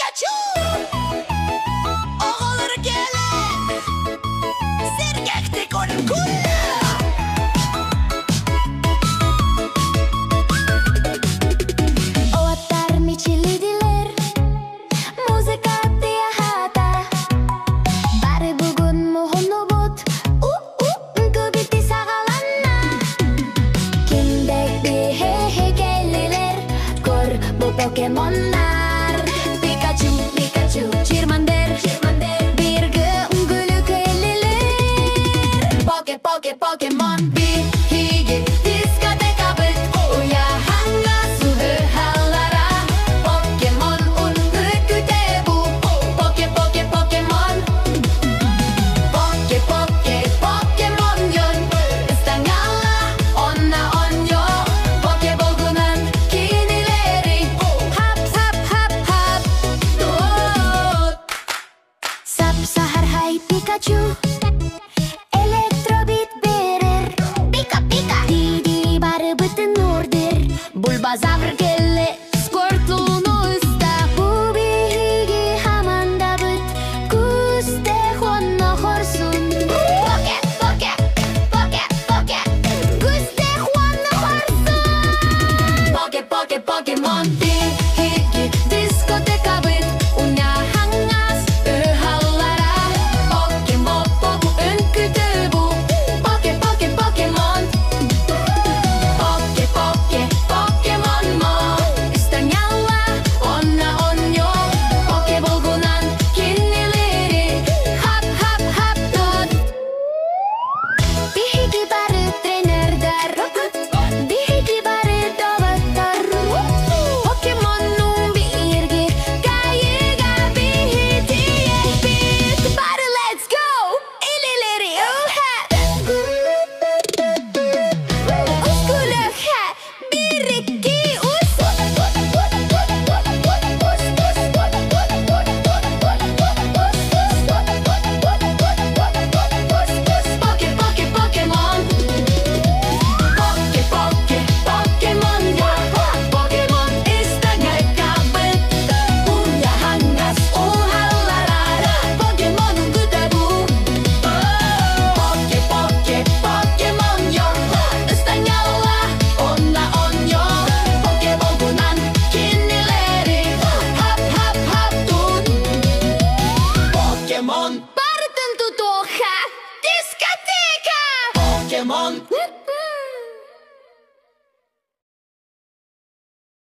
Pikachu! Oğulları gelin! Sergektik onun kullu! Ovattar michilidiler Musiikatti ja häätä Bari bugun muhunubut Kubiti sagalanna Kindek he kelliler Kor bu Pokemonlar Pikachu, Pikachu, Charmander Birge unguluk elliler Pokemon Higi diskotekabut Uya hanga suhöhallara Pokemon unrykyte bu Pokemon Pokemon yon Istangalla onna on jo Pokebogunan kinileri Hap Tuot Sap sahar hai Pikachu